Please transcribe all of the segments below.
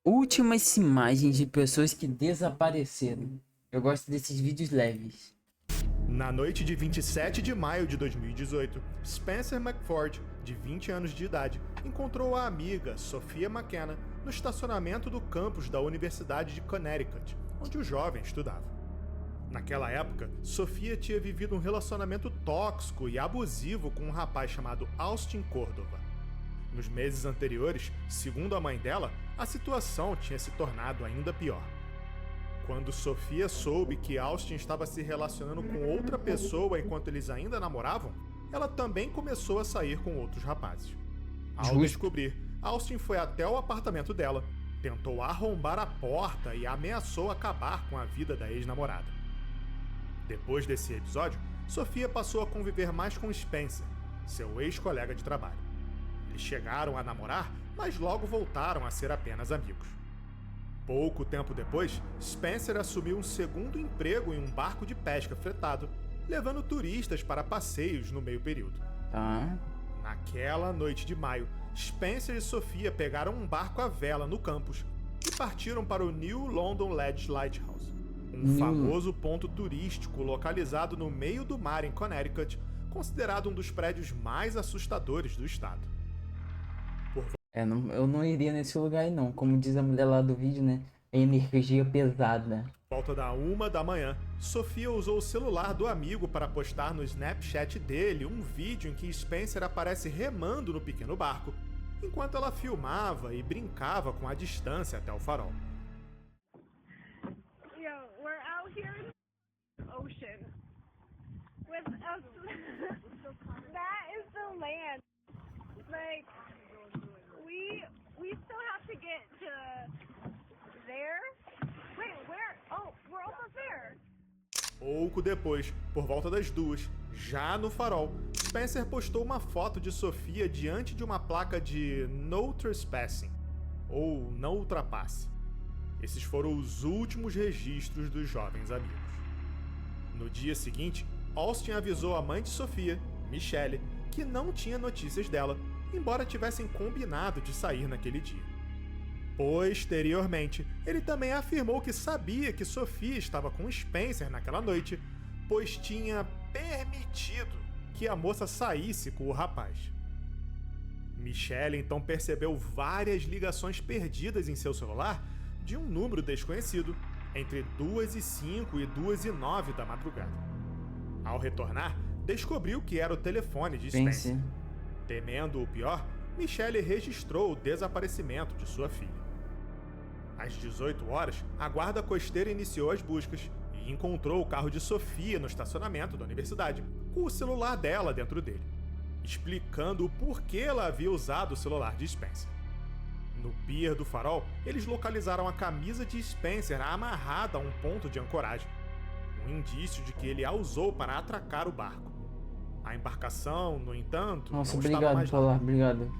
Últimas imagens de pessoas que desapareceram. Eu gosto desses vídeos leves. Na noite de 27 de maio de 2018, Spencer McFord, de 20 anos de idade, encontrou a amiga Sophia McKenna no estacionamento do campus da Universidade de Connecticut, onde o jovem estudava. Naquela época, Sophia tinha vivido um relacionamento tóxico e abusivo com um rapaz chamado Austin Cordova. Nos meses anteriores, segundo a mãe dela, a situação tinha se tornado ainda pior. Quando Sophia soube que Austin estava se relacionando com outra pessoa enquanto eles ainda namoravam, ela também começou a sair com outros rapazes. Ao descobrir, Austin foi até o apartamento dela, tentou arrombar a porta e ameaçou acabar com a vida da ex-namorada. Depois desse episódio, Sophia passou a conviver mais com Spencer, seu ex-colega de trabalho. Eles chegaram a namorar, mas logo voltaram a ser apenas amigos. Pouco tempo depois, Spencer assumiu um segundo emprego em um barco de pesca fretado, levando turistas para passeios no meio período. Naquela noite de maio, Spencer e Sophia pegaram um barco à vela no campus e partiram para o New London Ledge Lighthouse, um famoso ponto turístico localizado no meio do mar em Connecticut, considerado um dos prédios mais assustadores do estado. Eu não iria nesse lugar aí não. Como diz a mulher lá do vídeo, né? É energia pesada. Por volta da 1 da manhã, Sophia usou o celular do amigo para postar no Snapchat dele um vídeo em que Spencer aparece remando no pequeno barco, enquanto ela filmava e brincava com a distância até o farol. We're out here in the ocean with us. That is the land. Like we still have to get to there. Wait, where? Oh, we're almost there. Pouco depois, por volta das 2, já no farol, Spencer postou uma foto de Sophia diante de uma placa de No Trespassing, ou não ultrapasse. Esses foram os últimos registros dos jovens amigos. No dia seguinte, Austin avisou a mãe de Sophia, Michelle, que não tinha notícias dela, embora tivessem combinado de sair naquele dia. Posteriormente, ele também afirmou que sabia que Sophia estava com Spencer naquela noite, pois tinha permitido que a moça saísse com o rapaz. Michelle então percebeu várias ligações perdidas em seu celular de um número desconhecido entre 2h05 e 2h09 da madrugada. Ao retornar, descobriu que era o telefone de Spencer. Temendo o pior, Michelle registrou o desaparecimento de sua filha. Às 18 horas, a guarda costeira iniciou as buscas e encontrou o carro de Sophia no estacionamento da universidade, com o celular dela dentro dele, explicando o porquê ela havia usado o celular de Spencer. No pier do farol, eles localizaram a camisa de Spencer amarrada a um ponto de ancoragem, um indício de que ele a usou para atracar o barco. A embarcação, no entanto, não estava mais lá. Obrigado.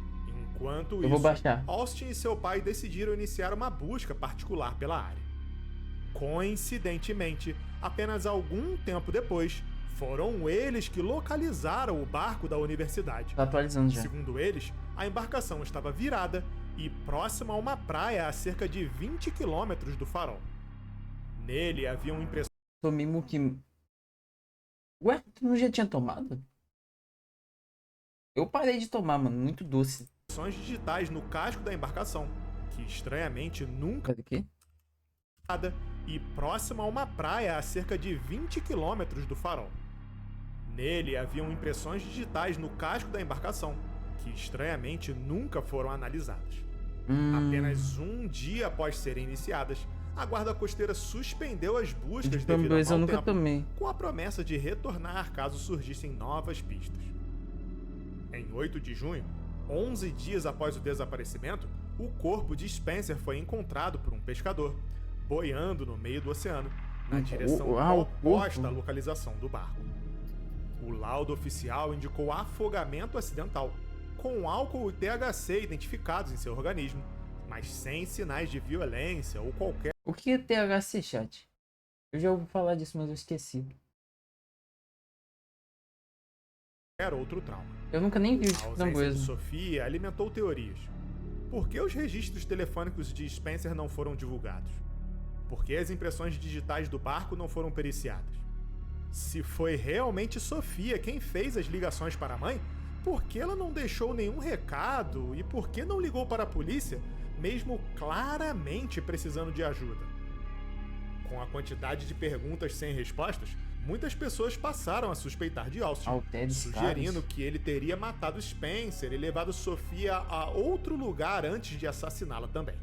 Enquanto Eu vou baixar. Austin e seu pai decidiram iniciar uma busca particular pela área. Coincidentemente, apenas algum tempo depois, foram eles que localizaram o barco da universidade. Tá atualizando já. Segundo eles, a embarcação estava virada e próxima a uma praia a cerca de 20 quilômetros do farol. Nele havia um impressão. Tomei muquim. Ué, tu não já tinha tomado? Eu parei de tomar, mano. Muito doce. Digitais no casco da embarcação, que estranhamente nunca e próxima a uma praia a cerca de 20 quilômetros do farol. Nele haviam impressões digitais no casco da embarcação, que estranhamente nunca foram analisadas. Apenas um dia após serem iniciadas, a guarda costeira suspendeu as buscas devido ao mau tempo, com a promessa de retornar caso surgissem novas pistas. Em 8 de junho, 11 dias após o desaparecimento, o corpo de Spencer foi encontrado por um pescador, boiando no meio do oceano, na direção oposta à localização do barco. O laudo oficial indicou afogamento acidental, com álcool e THC identificados em seu organismo, mas sem sinais de violência ou qualquer... O que é THC, chat? Eu já ouvi falar disso, mas eu esqueci. outro trauma. Eu nunca nem vi a ausência de Sophia alimentou teorias. Por que os registros telefônicos de Spencer não foram divulgados? Por que as impressões digitais do barco não foram periciadas? Se foi realmente Sofia quem fez as ligações para a mãe, por que ela não deixou nenhum recado e por que não ligou para a polícia, mesmo claramente precisando de ajuda? Com a quantidade de perguntas sem respostas, muitas pessoas passaram a suspeitar de Austin, sugerindo que ele teria matado Spencer e levado Sofia a outro lugar antes de assassiná-la também.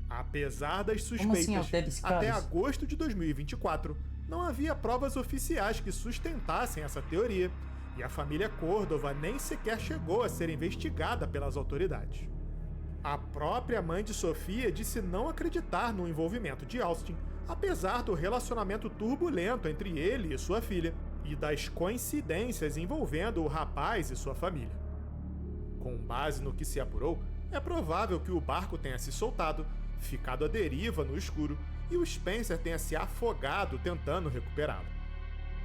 Apesar das suspeitas, até agosto de 2024, não havia provas oficiais que sustentassem essa teoria, e a família Cordova nem sequer chegou a ser investigada pelas autoridades. A própria mãe de Sofia disse não acreditar no envolvimento de Austin, apesar do relacionamento turbulento entre ele e sua filha, e das coincidências envolvendo o rapaz e sua família. Com base no que se apurou, é provável que o barco tenha se soltado, ficado à deriva no escuro, e o Spencer tenha se afogado tentando recuperá-lo.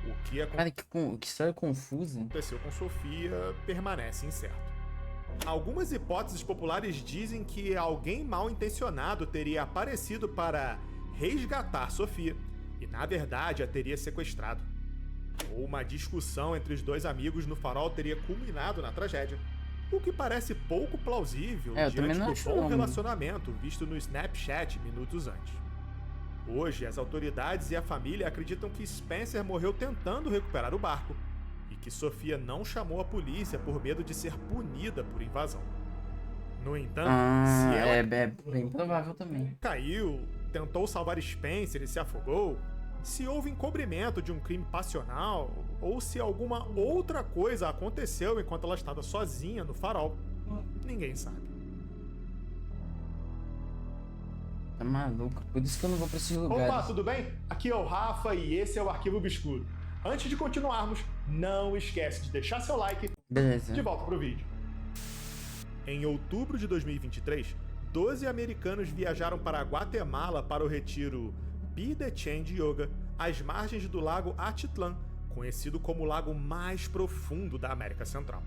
O que Cara, que história confusa. aconteceu com Sofia permanece incerto. Algumas hipóteses populares dizem que alguém mal intencionado teria aparecido para resgatar Sofia e, na verdade, a teria sequestrado. Ou uma discussão entre os dois amigos no farol teria culminado na tragédia, o que parece pouco plausível diante do bom relacionamento visto no Snapchat minutos antes. Hoje, as autoridades e a família acreditam que Spencer morreu tentando recuperar o barco e que Sofia não chamou a polícia por medo de ser punida por invasão. No entanto, se ela é bem provável também. caiu, tentou salvar Spencer e se afogou, se houve encobrimento de um crime passional ou se alguma outra coisa aconteceu enquanto ela estava sozinha no farol, ninguém sabe. Tá maluco? Por isso que eu não vou pra esses lugares. Opa, tudo bem? Aqui é o Rafa e esse é o Arquivo Obscuro. Antes de continuarmos, não esquece de deixar seu like. Beleza. De volta pro vídeo. Em outubro de 2023, 12 americanos viajaram para Guatemala para o retiro Be The Change Yoga, às margens do lago Atitlán, conhecido como o lago mais profundo da América Central.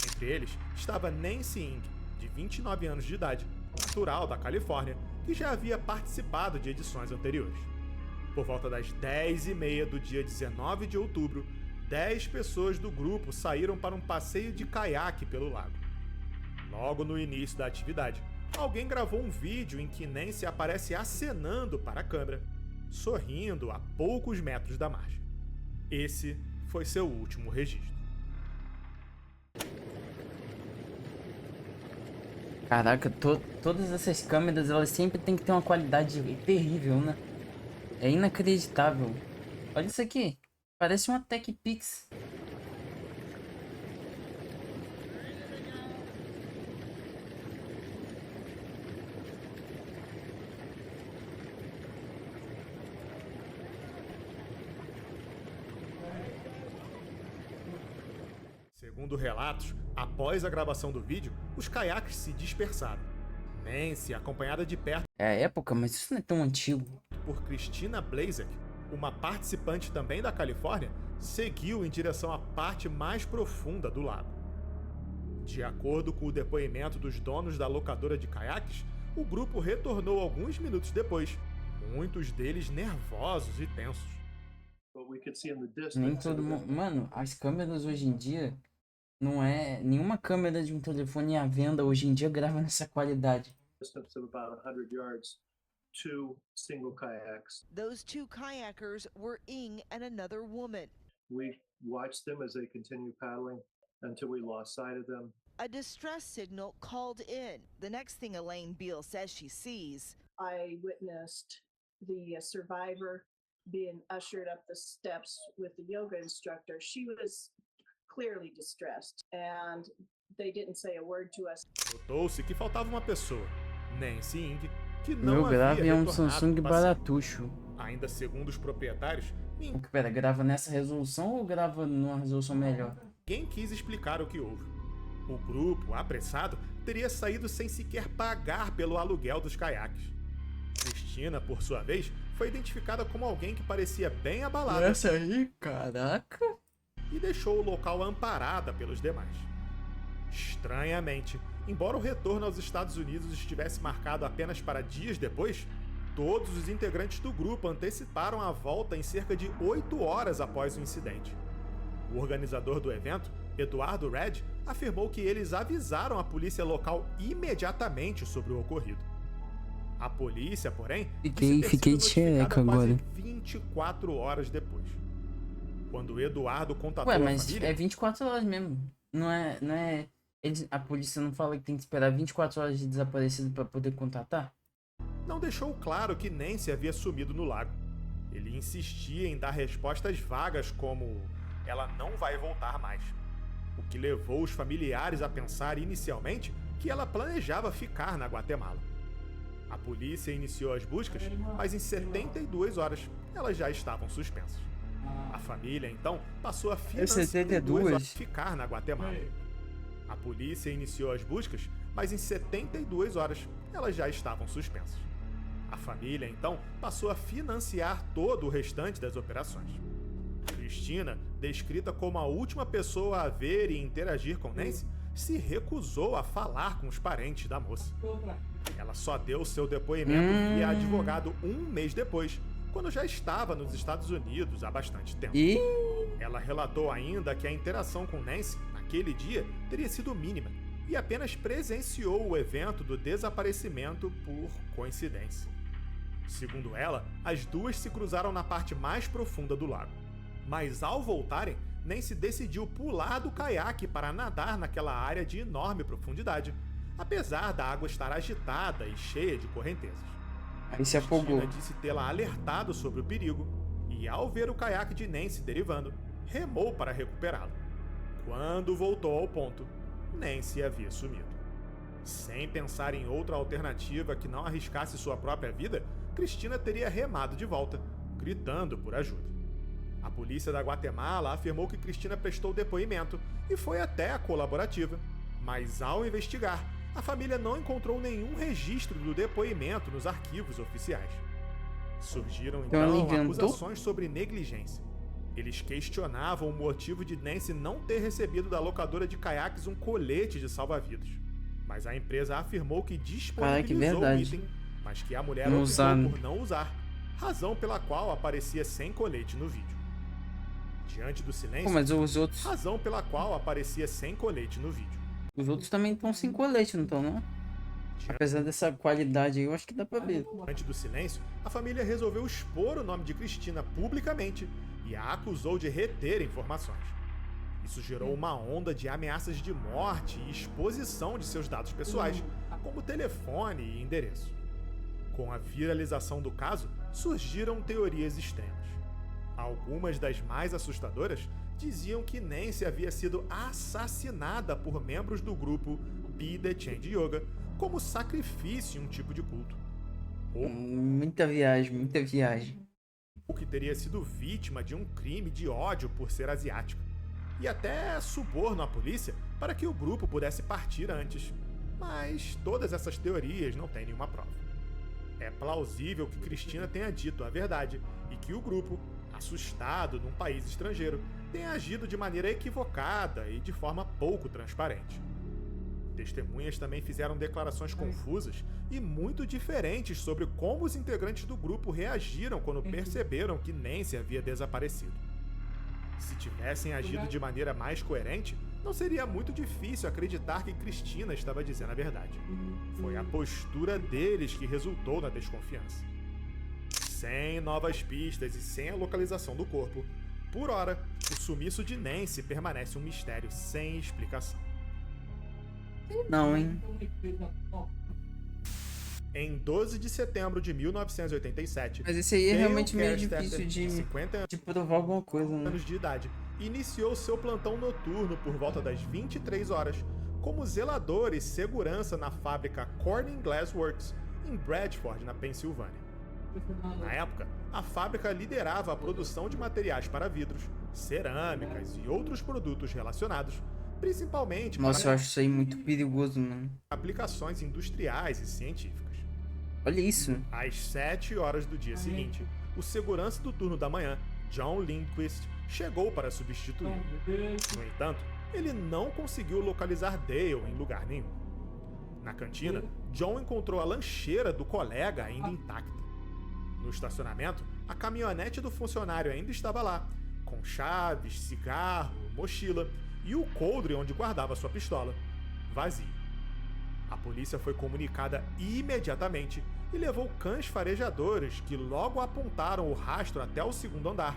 Entre eles estava Nancy Ng, de 29 anos de idade, natural da Califórnia, que já havia participado de edições anteriores. Por volta das 10h30 do dia 19 de outubro, 10 pessoas do grupo saíram para um passeio de caiaque pelo lago. Logo no início da atividade, alguém gravou um vídeo em que Nancy aparece acenando para a câmera, sorrindo a poucos metros da margem. Esse foi seu último registro. Caraca, todas essas câmeras, elas sempre tem que ter uma qualidade terrível, né? É inacreditável. Olha isso aqui. Parece uma TechPix. Segundo relatos, após a gravação do vídeo, os caiaques se dispersaram. Nancy, acompanhada de perto É a época, mas isso não é tão antigo. por Christina Blazek, uma participante também da Califórnia, seguiu em direção à parte mais profunda do lago. De acordo com o depoimento dos donos da locadora de caiaques, o grupo retornou alguns minutos depois, muitos deles nervosos e tensos. Nem todo mundo. Mano, as câmeras hoje em dia não é. Nenhuma câmera de um telefone à venda hoje em dia grava nessa qualidade. Distance of about 100 yards, 2 single kayaks. Those two kayakers were Ing and another woman. We watched them as they continued paddling until we lost sight of them. A distress signal called in. The next thing Elaine Beale says she sees. I witnessed the survivor being ushered up the steps with the yoga instructor. She was clearly distressed, and they didn't say a word to us. Notou-se que faltava uma pessoa, Nancy Ng, que não Meu grave havia é um retornado Samsung do passeio. baratucho. Ainda segundo os proprietários, Pera, grava nessa resolução ou grava numa resolução melhor? ninguém quis explicar o que houve. O grupo, apressado, teria saído sem sequer pagar pelo aluguel dos caiaques. Cristina, por sua vez, foi identificada como alguém que parecia bem abalada Essa aí, caraca. e deixou o local amparada pelos demais. Estranhamente, Embora o retorno aos Estados Unidos estivesse marcado apenas para dias depois, todos os integrantes do grupo anteciparam a volta em cerca de 8 horas após o incidente. O organizador do evento, Eduardo Red, afirmou que eles avisaram a polícia local imediatamente sobre o ocorrido. A polícia, porém, Fiquei disse ter sido de xereca notificada quase agora. 24 horas depois. Quando Eduardo contatou Ué, a mas família, é 24 horas mesmo. Não é... a polícia não fala que tem que esperar 24 horas de desaparecido pra poder contatar? não deixou claro que Nancy havia sumido no lago. Ele insistia em dar respostas vagas como "ela não vai voltar mais", o que levou os familiares a pensar inicialmente que ela planejava ficar na Guatemala. A polícia iniciou as buscas, mas em 72 horas elas já estavam suspensas. A família, então, passou a financiar 72 horas ficar na Guatemala. A polícia iniciou as buscas, mas em 72 horas elas já estavam suspensas. A família, então, passou a financiar todo o restante das operações. Cristina, descrita como a última pessoa a ver e interagir com Nancy, se recusou a falar com os parentes da moça. Ela só deu seu depoimento via advogado um mês depois, quando já estava nos Estados Unidos há bastante tempo. E Ela relatou ainda que a interação com Nancy, naquele dia, teria sido mínima e apenas presenciou o evento do desaparecimento por coincidência. Segundo ela, as duas se cruzaram na parte mais profunda do lago. Mas ao voltarem, Nancy decidiu pular do caiaque para nadar naquela área de enorme profundidade, apesar da água estar agitada e cheia de correntezas. aí se afogou. Cristina disse tê-la alertado sobre o perigo e, ao ver o caiaque de Nancy derivando, remou para recuperá-lo. Quando voltou ao ponto, Nancy havia sumido. Sem pensar em outra alternativa que não arriscasse sua própria vida, Cristina teria remado de volta, gritando por ajuda. A polícia da Guatemala afirmou que Cristina prestou depoimento e foi até a colaborativa, mas ao investigar, a família não encontrou nenhum registro do depoimento nos arquivos oficiais. Surgiram Então ela então inventou? acusações sobre negligência. Eles questionavam o motivo de Nancy não ter recebido da locadora de caiaques um colete de salva-vidas. Mas a empresa afirmou que disponibilizou o verdade. item, mas que a mulher Não optou usaram. por não usar, razão pela qual aparecia sem colete no vídeo. Diante do silêncio, Pô, mas os outros razão pela qual aparecia sem colete no vídeo. também estão sem colete, não estão, não? Apesar dessa qualidade aí, eu acho que dá pra ver. Diante do silêncio, a família resolveu expor o nome de Cristina publicamente e a acusou de reter informações. Isso gerou uma onda de ameaças de morte e exposição de seus dados pessoais, como telefone e endereço. Com a viralização do caso, surgiram teorias extremas. Algumas das mais assustadoras diziam que Nancy havia sido assassinada por membros do grupo Be The Change Yoga como sacrifício em um tipo de culto. Muita viagem. Ou que teria sido vítima de um crime de ódio por ser asiática. E até suborno à polícia para que o grupo pudesse partir antes. Mas todas essas teorias não têm nenhuma prova. É plausível que Cristina tenha dito a verdade e que o grupo, assustado num país estrangeiro, tenha agido de maneira equivocada e de forma pouco transparente. Testemunhas também fizeram declarações confusas e muito diferentes sobre como os integrantes do grupo reagiram quando perceberam que Nancy havia desaparecido. Se tivessem agido de maneira mais coerente, não seria muito difícil acreditar que Cristina estava dizendo a verdade. Foi a postura deles que resultou na desconfiança. Sem novas pistas e sem a localização do corpo, por hora, o sumiço de Nancy permanece um mistério sem explicação. Não, hein? Em 12 de setembro de 1987, Mas esse aí é Dale realmente meio Kerstetter, difícil de 50 provar alguma coisa, né? anos de idade, iniciou seu plantão noturno por volta das 23 horas como zelador e segurança na fábrica Corning Glass Works, em Bradford, na Pensilvânia. Na época, a fábrica liderava a produção de materiais para vidros, cerâmicas e outros produtos relacionados, principalmente Nossa, eu para acho isso aí muito perigoso, mano. aplicações industriais e científicas. Olha isso. Às 7 horas do dia seguinte, o segurança do turno da manhã, John Lindquist, chegou para substituí-lo. No entanto, ele não conseguiu localizar Dale em lugar nenhum. Na cantina, John encontrou a lancheira do colega ainda intacta. No estacionamento, a caminhonete do funcionário ainda estava lá, com chaves, cigarro, mochila e o coldre onde guardava sua pistola, vazio. A polícia foi comunicada imediatamente e levou cães farejadores que logo apontaram o rastro até o segundo andar,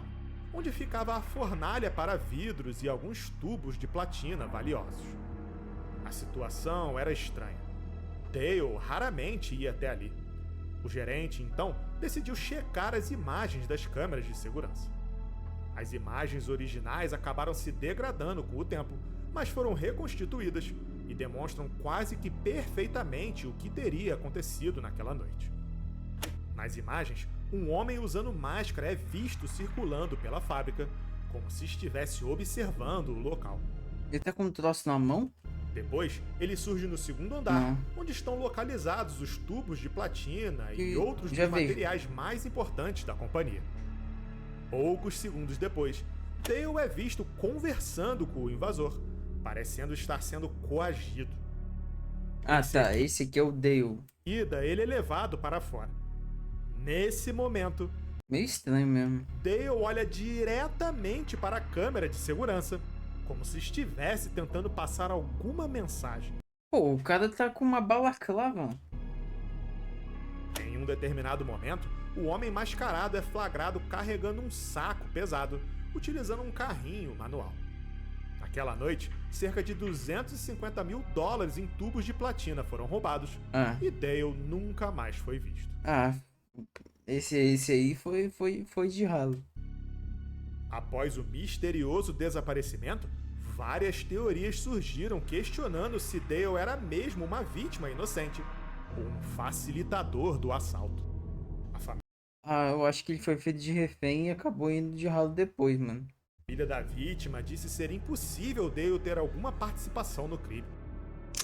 onde ficava a fornalha para vidros e alguns tubos de platina valiosos. A situação era estranha. Dale raramente ia até ali. O gerente, então, decidiu checar as imagens das câmeras de segurança. As imagens originais acabaram se degradando com o tempo, mas foram reconstituídas e demonstram quase que perfeitamente o que teria acontecido naquela noite. Nas imagens, um homem usando máscara é visto circulando pela fábrica, como se estivesse observando o local. Ele tá com um troço na mão? Depois, ele surge no segundo andar, onde estão localizados os tubos de platina e outros dos materiais mais importantes da companhia. Poucos segundos depois, Dale é visto conversando com o invasor, parecendo estar sendo coagido. Ah, tá. Esse aqui é o Dale. Ele é levado para fora. Nesse momento, Meio estranho mesmo. Dale olha diretamente para a câmera de segurança, como se estivesse tentando passar alguma mensagem. Pô, o cara tá com uma balaclava. Em um determinado momento, o homem mascarado é flagrado carregando um saco pesado, utilizando um carrinho manual. Naquela noite, cerca de 250 mil dólares em tubos de platina foram roubados e Dale nunca mais foi visto. Ah, esse aí foi de ralo. Após o misterioso desaparecimento, várias teorias surgiram questionando se Dale era mesmo uma vítima inocente ou um facilitador do assalto. A família Eu acho que ele foi feito de refém e acabou indo de ralo depois, mano. A família da vítima disse ser impossível Dale ter alguma participação no crime.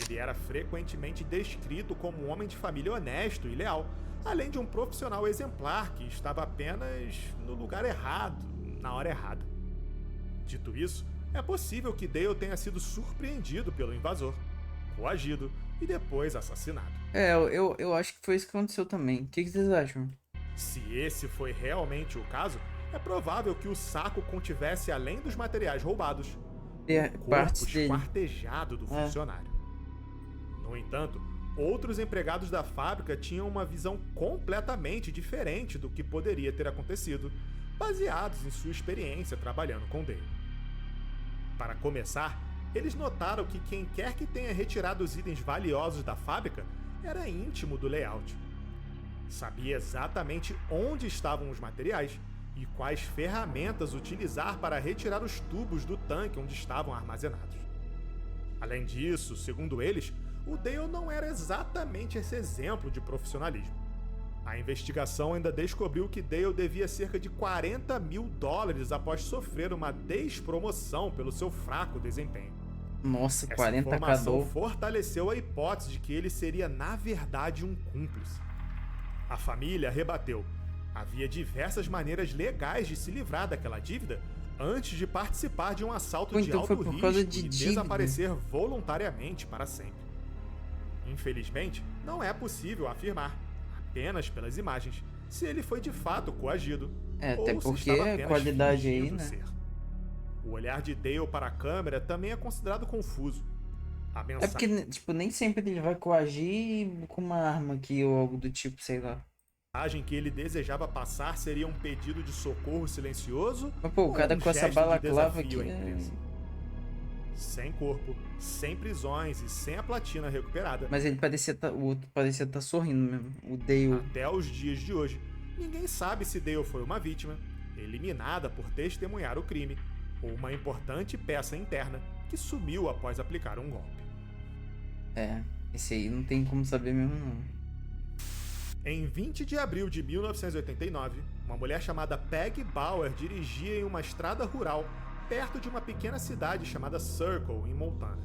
Ele era frequentemente descrito como um homem de família honesto e leal, além de um profissional exemplar que estava apenas no lugar errado, na hora errada. Dito isso, é possível que Dale tenha sido surpreendido pelo invasor, coagido e depois assassinado. Eu acho que foi isso que aconteceu também. O que vocês acham? Se esse foi realmente o caso, é provável que o saco contivesse, além dos materiais roubados, o corpo esquartejado do funcionário. No entanto, outros empregados da fábrica tinham uma visão completamente diferente do que poderia ter acontecido, baseados em sua experiência trabalhando com Dale. Para começar, eles notaram que quem quer que tenha retirado os itens valiosos da fábrica era íntimo do layout. Sabia exatamente onde estavam os materiais e quais ferramentas utilizar para retirar os tubos do tanque onde estavam armazenados. Além disso, segundo eles, o Dale não era exatamente esse exemplo de profissionalismo. A investigação ainda descobriu que Dale devia cerca de 40 mil dólares após sofrer uma despromoção pelo seu fraco desempenho. Nossa, 40k. Essa informação fortaleceu a hipótese de que ele seria, na verdade, um cúmplice. A família rebateu. Havia diversas maneiras legais de se livrar daquela dívida antes de participar de um assalto de alto risco e desaparecer voluntariamente para sempre. Infelizmente, não é possível afirmar, apenas pelas imagens, se ele foi de fato coagido até porque a qualidade aí, né? O olhar de Dale para a câmera também é considerado confuso. A mensagem... É porque, tipo, nem sempre ele vai coagir com uma arma aqui ou algo do tipo, sei lá. A mensagem que ele desejava passar seria um pedido de socorro silencioso. Mas, pô, o cara com essa balaclava aqui sem corpo, sem prisões e sem a platina recuperada. Mas ele o outro parecia estar sorrindo mesmo, o Dale. Até os dias de hoje, ninguém sabe se Dale foi uma vítima, eliminada por testemunhar o crime, ou uma importante peça interna que sumiu após aplicar um golpe. Esse aí não tem como saber mesmo não. Em 20 de abril de 1989, uma mulher chamada Peggy Bauer dirigia em uma estrada rural perto de uma pequena cidade chamada Circle, em Montana.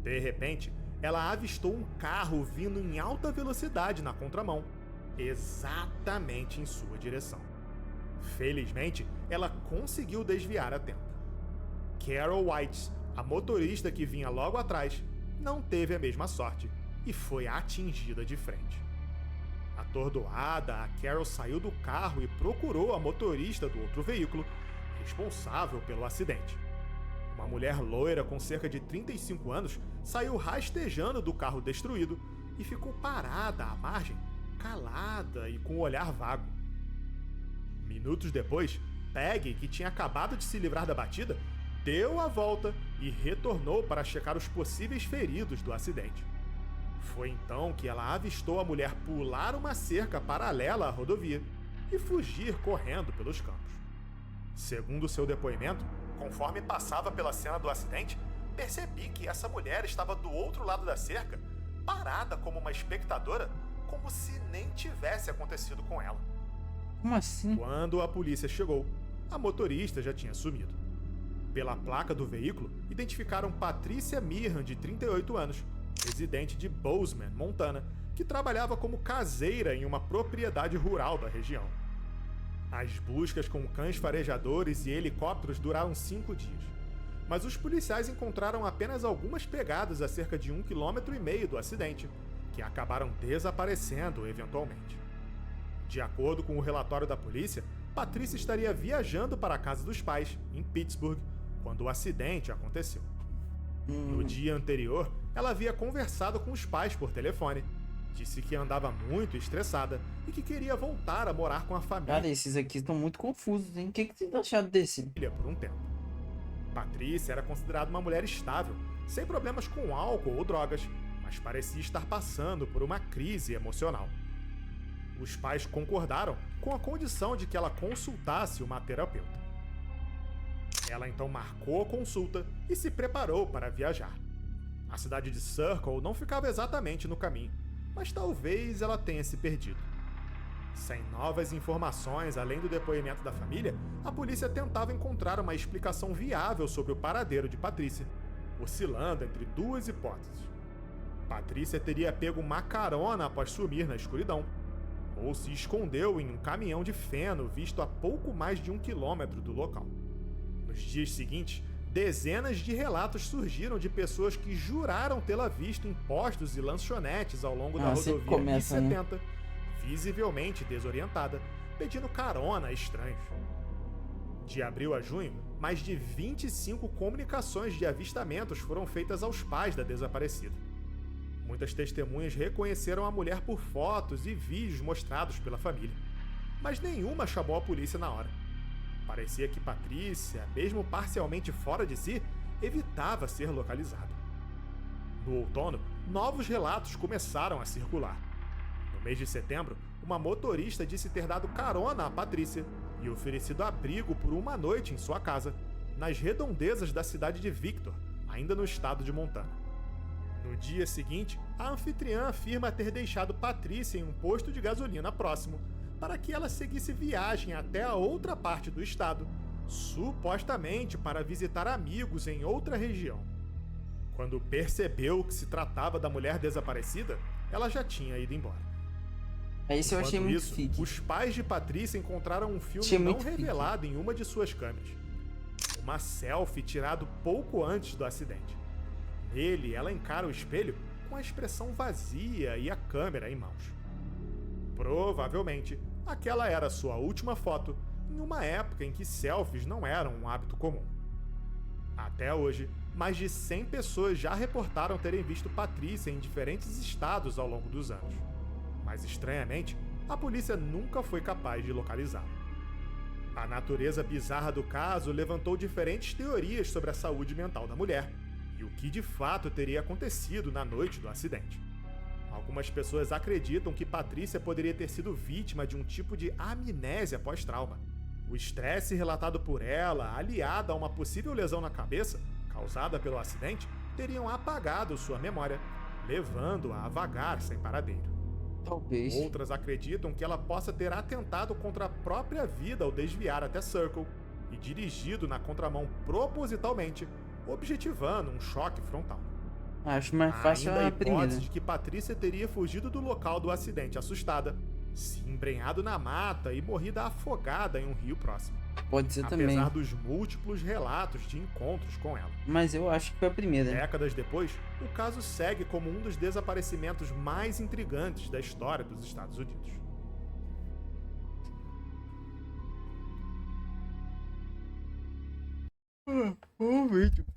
De repente, ela avistou um carro vindo em alta velocidade na contramão, exatamente em sua direção. Felizmente, ela conseguiu desviar a tempo. Carol White, a motorista que vinha logo atrás, não teve a mesma sorte e foi atingida de frente. Atordoada, a Carol saiu do carro e procurou a motorista do outro veículo, responsável pelo acidente. Uma mulher loira com cerca de 35 anos saiu rastejando do carro destruído e ficou parada à margem, calada e com o olhar vago. Minutos depois, Peggy, que tinha acabado de se livrar da batida, deu a volta e retornou para checar os possíveis feridos do acidente. Foi então que ela avistou a mulher pular uma cerca paralela à rodovia e fugir correndo pelos campos. Segundo seu depoimento, conforme passava pela cena do acidente, percebi que essa mulher estava do outro lado da cerca, parada como uma espectadora, como se nem tivesse acontecido com ela. Como assim? Quando a polícia chegou, a motorista já tinha sumido. Pela placa do veículo, identificaram Patricia Meehan, de 38 anos, residente de Bozeman, Montana, que trabalhava como caseira em uma propriedade rural da região. As buscas com cães farejadores e helicópteros duraram 5 dias, mas os policiais encontraram apenas algumas pegadas a cerca de 1,5 km do acidente, que acabaram desaparecendo eventualmente. De acordo com o relatório da polícia, Patricia estaria viajando para a casa dos pais, em Pittsburgh, quando o acidente aconteceu. No dia anterior, ela havia conversado com os pais por telefone. Disse que andava muito estressada e que queria voltar a morar com a família. Cara, esses aqui estão muito confusos, hein? O que vocês acharam desse? Por um tempo. Patrícia era considerada uma mulher estável, sem problemas com álcool ou drogas, mas parecia estar passando por uma crise emocional. Os pais concordaram com a condição de que ela consultasse uma terapeuta. Ela então marcou a consulta e se preparou para viajar. A cidade de Circle não ficava exatamente no caminho, mas talvez ela tenha se perdido. Sem novas informações além do depoimento da família, a polícia tentava encontrar uma explicação viável sobre o paradeiro de Patrícia, oscilando entre duas hipóteses. Patrícia teria pego uma carona após sumir na escuridão, ou se escondeu em um caminhão de feno visto a pouco mais de 1 quilômetro do local. Nos dias seguintes, dezenas de relatos surgiram de pessoas que juraram tê-la visto em postos e lanchonetes ao longo da rodovia I-70, visivelmente desorientada, pedindo carona a estranhos. De abril a junho, mais de 25 comunicações de avistamentos foram feitas aos pais da desaparecida. Muitas testemunhas reconheceram a mulher por fotos e vídeos mostrados pela família, mas nenhuma chamou a polícia na hora. Parecia que Patrícia, mesmo parcialmente fora de si, evitava ser localizada. No outono, novos relatos começaram a circular. No mês de setembro, uma motorista disse ter dado carona a Patrícia e oferecido abrigo por uma noite em sua casa, nas redondezas da cidade de Victor, ainda no estado de Montana. No dia seguinte, a anfitriã afirma ter deixado Patrícia em um posto de gasolina próximo, para que ela seguisse viagem até a outra parte do estado, supostamente para visitar amigos em outra região. Quando percebeu que se tratava da mulher desaparecida, ela já tinha ido embora. Isso eu achei muito fique. Os pais de Patrícia encontraram um filme não revelado em uma de suas câmeras. Uma selfie tirado pouco antes do acidente. Nele, ela encara o espelho com a expressão vazia e a câmera em mãos. Provavelmente, aquela era sua última foto em uma época em que selfies não eram um hábito comum. Até hoje, mais de 100 pessoas já reportaram terem visto Patrícia em diferentes estados ao longo dos anos. Mas, estranhamente, a polícia nunca foi capaz de localizá-la. A natureza bizarra do caso levantou diferentes teorias sobre a saúde mental da mulher e o que de fato teria acontecido na noite do acidente. Algumas pessoas acreditam que Patrícia poderia ter sido vítima de um tipo de amnésia pós-trauma. O estresse relatado por ela, aliado a uma possível lesão na cabeça, causada pelo acidente, teriam apagado sua memória, levando-a a vagar sem paradeiro. Talvez. Outras acreditam que ela possa ter atentado contra a própria vida ao desviar até Circle e dirigido na contramão propositalmente, objetivando um choque frontal. Acho mais fácil a primeira. De que Patrícia teria fugido do local do acidente assustada, se embrenhado na mata e morrido afogada em um rio próximo. Pode ser também. apesar dos múltiplos relatos de encontros com ela. Mas eu acho que foi a primeira. Décadas depois, o caso segue como um dos desaparecimentos mais intrigantes da história dos Estados Unidos. Vamos ver, tipo,